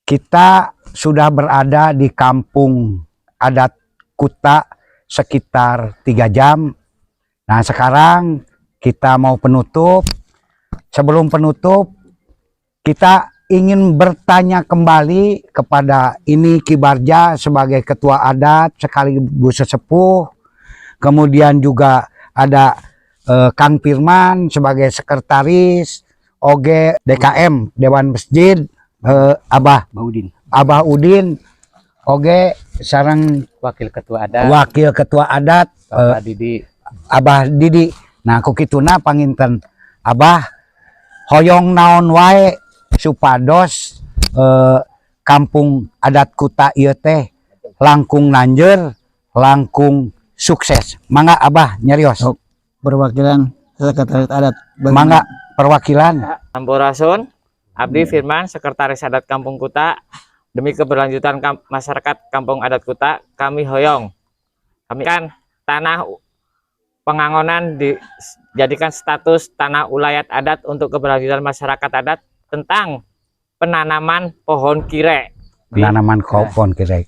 Kita sudah berada di kampung adat Kuta sekitar 3 jam. Nah, sekarang kita mau penutup. Sebelum penutup, kita ingin bertanya kembali kepada ini Ki Barja sebagai ketua adat sekaligus sesepuh. Kemudian juga ada Kang Firman sebagai sekretaris, Oge DKM Dewan Masjid, Abah Udin, Oge sarang wakil ketua adat Abah Didi. Nah, kukituna panginten Abah hoyong naon wae supados kampung adat Kuta ieu teh langkung nanjeur, langkung sukses. Mangga Abah nyarios. Perwakilan sekretaris adat. Mangga perwakilan. Sampurasun, Abdi Firman, sekretaris adat Kampung Kuta. Demi keberlanjutan masyarakat Kampung Adat Kuta, kami hoyong. Kami kan tanah Pengangonan dijadikan status tanah ulayat adat untuk keberlanjutan masyarakat adat tentang penanaman pohon kire. Penanaman pohon kire.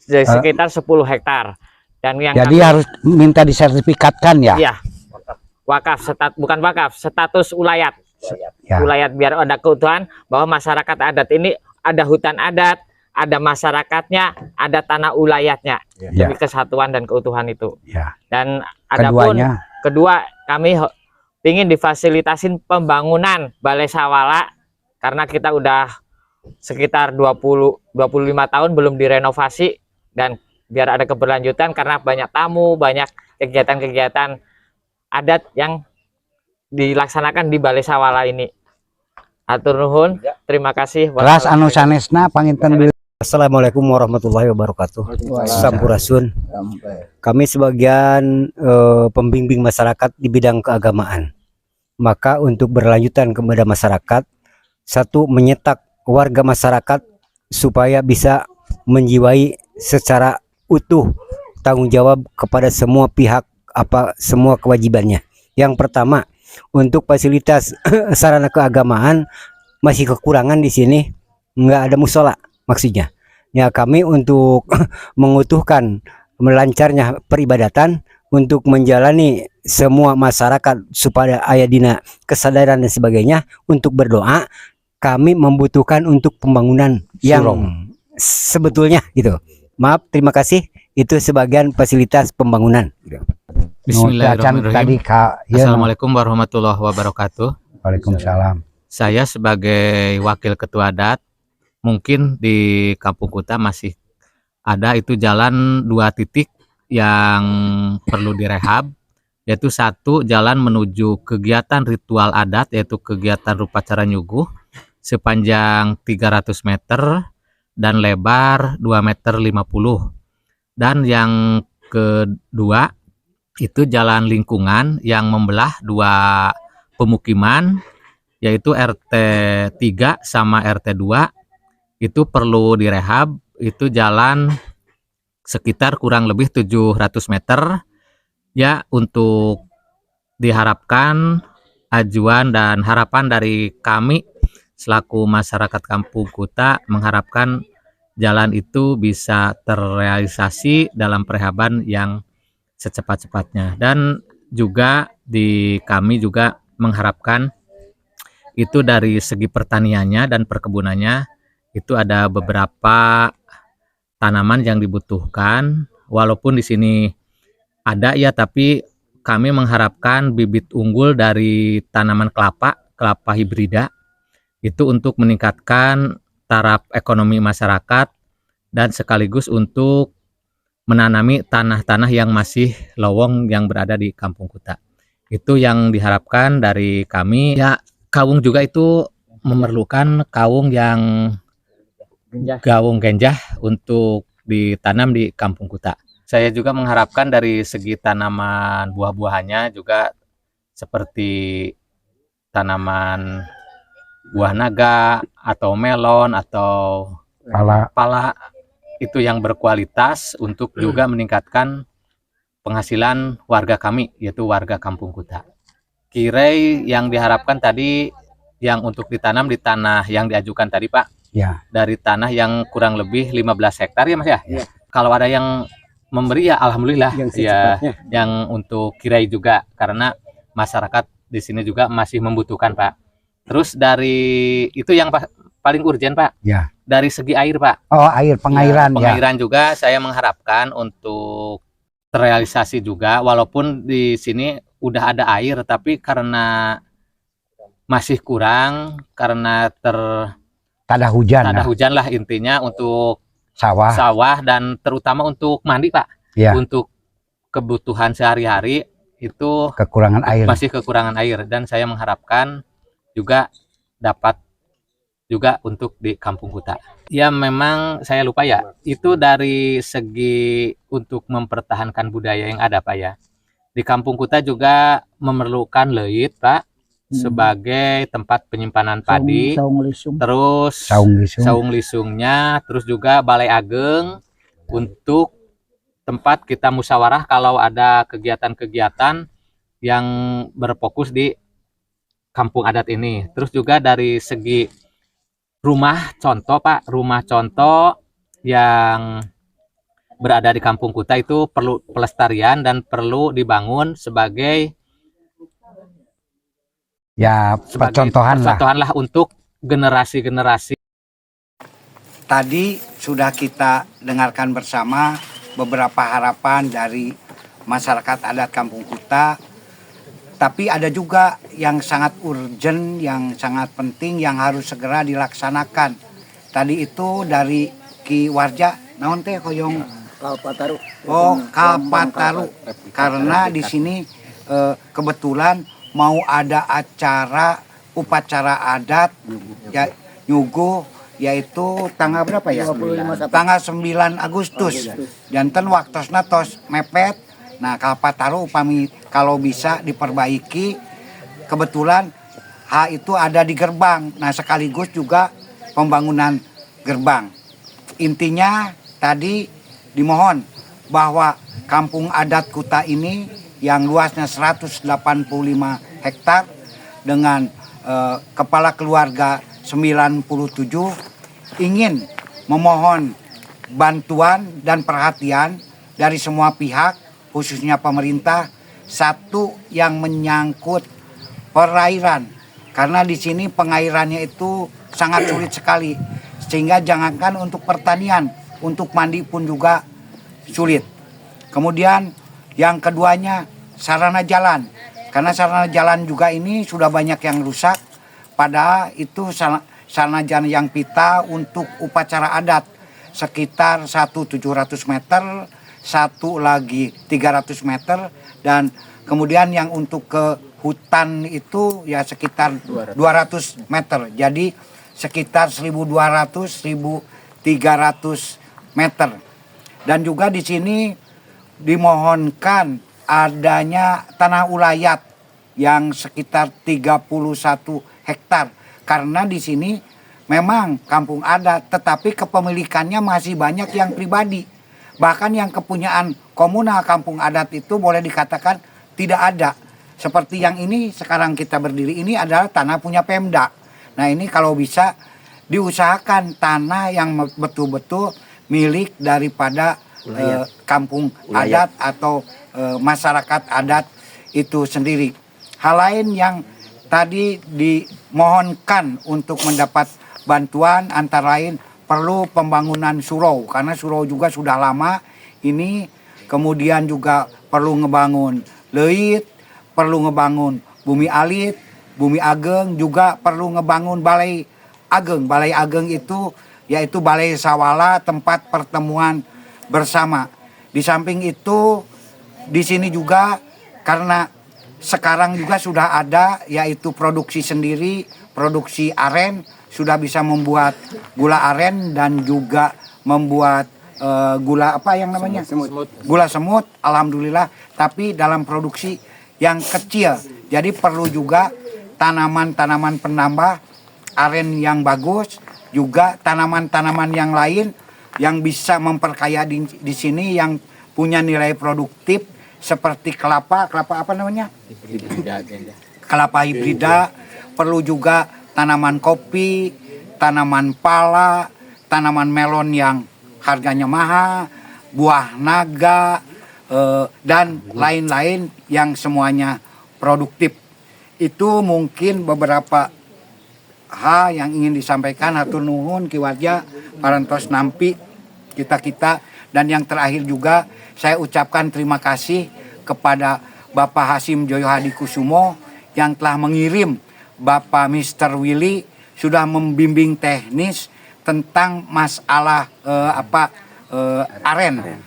Sekitar 10 hektar. Dan yang jadi harus minta disertifikatkan ya? Iya. Wakaf, bukan wakaf, status ulayat. Ya. Ulayat biar ada keutuhan bahwa masyarakat adat ini ada hutan adat, ada masyarakatnya, ada tanah ulayatnya, demi kesatuan dan keutuhan itu. Ya. Dan adapun kedua, kami ingin difasilitasin pembangunan Balai Sawala karena kita udah sekitar 25 tahun belum direnovasi, dan biar ada keberlanjutan karena banyak tamu, banyak kegiatan-kegiatan adat yang dilaksanakan di Balai Sawala ini. Atur nuhun, terima kasih. Ras anu sanesna panginten. Assalamualaikum warahmatullahi wabarakatuh. Sampurasun. Kami sebagian pembimbing masyarakat di bidang keagamaan. Maka untuk berlanjutan kepada masyarakat, satu, menyetak warga masyarakat supaya bisa menjiwai secara utuh tanggung jawab kepada semua pihak semua kewajibannya. Yang pertama, untuk fasilitas sarana keagamaan masih kekurangan di sini, nggak ada musola maksudnya. Ya, kami untuk mengutuhkan melancarnya peribadatan untuk menjalani semua masyarakat supaya aya dina kesadaran dan sebagainya untuk berdoa, kami membutuhkan untuk pembangunan yang sebetulnya gitu. Maaf, terima kasih, itu sebagian fasilitas pembangunan. Bismillahirrahmanirrahim. Assalamualaikum warahmatullahi wabarakatuh. Waalaikumsalam. Saya sebagai wakil ketua adat, mungkin di Kampung Kuta masih ada itu jalan 2 titik yang perlu direhab, yaitu satu, jalan menuju kegiatan ritual adat, yaitu kegiatan rupacara nyuguh sepanjang 300 meter dan lebar 2,50 meter. Dan yang kedua itu jalan lingkungan yang membelah 2 pemukiman, yaitu RT 3 sama RT 2. Itu perlu direhab. Itu jalan sekitar kurang lebih 700 meter ya. Untuk diharapkan ajuan dan harapan dari kami selaku masyarakat Kampung Kuta mengharapkan jalan itu bisa terrealisasi dalam perehaban yang secepat-cepatnya. Dan juga kami juga mengharapkan itu dari segi pertaniannya dan perkebunannya itu ada beberapa tanaman yang dibutuhkan. Walaupun di sini ada ya, tapi kami mengharapkan bibit unggul dari tanaman kelapa hibrida itu untuk meningkatkan taraf ekonomi masyarakat dan sekaligus untuk menanami tanah-tanah yang masih lowong yang berada di Kampung Kuta. Itu yang diharapkan dari kami. Ya, kawung juga itu memerlukan kawung yang gawung genjah untuk ditanam di Kampung Kuta. Saya juga mengharapkan dari segi tanaman buah-buahannya juga seperti tanaman buah naga atau melon atau pala itu yang berkualitas untuk juga meningkatkan penghasilan warga kami, yaitu warga Kampung Kuta. Kirei yang diharapkan tadi yang untuk ditanam di tanah yang diajukan tadi Pak, Ya. dari tanah yang kurang lebih 15 hektar ya Mas ya. Ya. Kalau ada yang memberi ya alhamdulillah Yang ya, secepatnya. yang untuk kirai juga karena masyarakat di sini juga masih membutuhkan Pak. Terus dari itu yang paling urgent Pak. Ya. Dari segi air Pak. Oh, air pengairan ya. Pengairan juga saya mengharapkan untuk terrealisasi juga walaupun di sini udah ada air tapi karena masih kurang karena Tak ada hujan. tak ada Nah. hujan lah intinya untuk Sawah. sawah dan terutama untuk mandi Pak. Ya. Untuk kebutuhan sehari-hari itu Kekurangan air. masih kekurangan air dan saya mengharapkan juga dapat juga untuk di Kampung Kuta. Ya memang saya lupa ya, itu dari segi untuk mempertahankan budaya yang ada Pak ya. Di Kampung Kuta juga memerlukan leit Pak sebagai tempat penyimpanan padi, Saung lisung. terus Saung lisung. saung lisungnya, terus juga balai ageng untuk tempat kita musyawarah kalau ada kegiatan-kegiatan yang berfokus di kampung adat ini. Terus juga dari segi rumah contoh Pak, rumah contoh yang berada di Kampung Kuta itu perlu pelestarian dan perlu dibangun sebagai Percontohan lah. lah untuk generasi-generasi. Tadi sudah kita dengarkan bersama beberapa harapan dari masyarakat adat Kampung Kuta. Tapi ada juga yang sangat urgent, yang sangat penting, yang harus segera dilaksanakan. Tadi itu dari Ki Warja, naon teh koyong Kalpataru. oh Kalpataru. Karena di sini kebetulan mau ada acara upacara adat ya nyuguh yaitu tanggal berapa ya? 25 Tanggal 9 Agustus. Janten waktosna tos mepet. Nah, Kalpataru upami kalau bisa diperbaiki, kebetulan itu ada di gerbang. Nah, sekaligus juga pembangunan gerbang. Intinya tadi dimohon bahwa Kampung Adat Kuta ini yang luasnya 185 hektar dengan kepala keluarga 97 ingin memohon bantuan dan perhatian dari semua pihak khususnya pemerintah, satu yang menyangkut perairan karena di sini pengairannya itu sangat sulit sekali sehingga jangankan untuk pertanian, untuk mandi pun juga sulit. Kemudian yang keduanya sarana jalan karena sarana jalan juga ini sudah banyak yang rusak, padahal itu sarana jalan yang pita untuk upacara adat sekitar 1.700 meter, satu lagi 300 meter, dan kemudian yang untuk ke hutan itu ya sekitar 200 meter. Jadi sekitar 1.200-1.300 meter. Dan juga di sini dimohonkan adanya tanah ulayat yang sekitar 31 hektar. Karena di sini memang kampung adat, tetapi kepemilikannya masih banyak yang pribadi. Bahkan yang kepunyaan komunal kampung adat itu boleh dikatakan tidak ada. Seperti yang ini sekarang kita berdiri ini adalah tanah punya Pemda. Nah ini kalau bisa diusahakan tanah yang betul-betul milik daripada kampung adat atau masyarakat adat itu sendiri. Hal lain yang tadi dimohonkan untuk mendapat bantuan antara lain perlu pembangunan surau karena surau juga sudah lama ini, kemudian juga perlu ngebangun leit, perlu ngebangun bumi alit, bumi ageng, juga perlu ngebangun balai ageng. Balai ageng itu yaitu balai sawala, tempat pertemuan bersama. Di samping itu di sini juga karena sekarang juga sudah ada yaitu produksi sendiri, produksi aren, sudah bisa membuat gula aren dan juga membuat gula apa yang namanya? Gula semut, alhamdulillah, tapi dalam produksi yang kecil. Jadi perlu juga tanaman-tanaman penambah aren yang bagus, juga tanaman-tanaman yang lain yang bisa memperkaya di sini yang punya nilai produktif seperti kelapa apa namanya? Kelapa hibrida, perlu juga tanaman kopi, tanaman pala, tanaman melon yang harganya mahal, buah naga, dan lain-lain yang semuanya produktif. Itu mungkin beberapa hal yang ingin disampaikan. Hatur nuhun kiwarja parantos nampi kita. Dan yang terakhir juga saya ucapkan terima kasih kepada Bapak Hasim Joyo Hadi Kusumo yang telah mengirim Bapak Mr. Willy sudah membimbing teknis tentang masalah aren,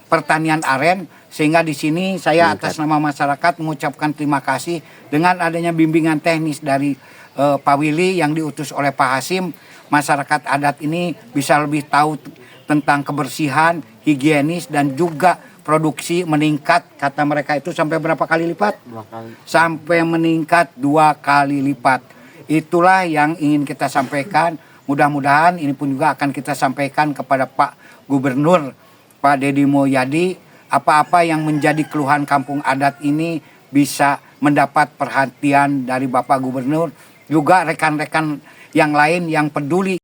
pertanian aren, sehingga di sini saya atas nama masyarakat mengucapkan terima kasih dengan adanya bimbingan teknis dari Pak Willy yang diutus oleh Pak Hasim. Masyarakat adat ini bisa lebih tahu tentang kebersihan, higienis, dan juga produksi meningkat. Kata mereka itu sampai berapa kali lipat? 2 kali. Sampai meningkat 2 kali lipat. Itulah yang ingin kita sampaikan. Mudah-mudahan ini pun juga akan kita sampaikan kepada Pak Gubernur, Pak Deddy Mulyadi. Apa-apa yang menjadi keluhan kampung adat ini bisa mendapat perhatian dari Bapak Gubernur. Juga rekan-rekan yang lain yang peduli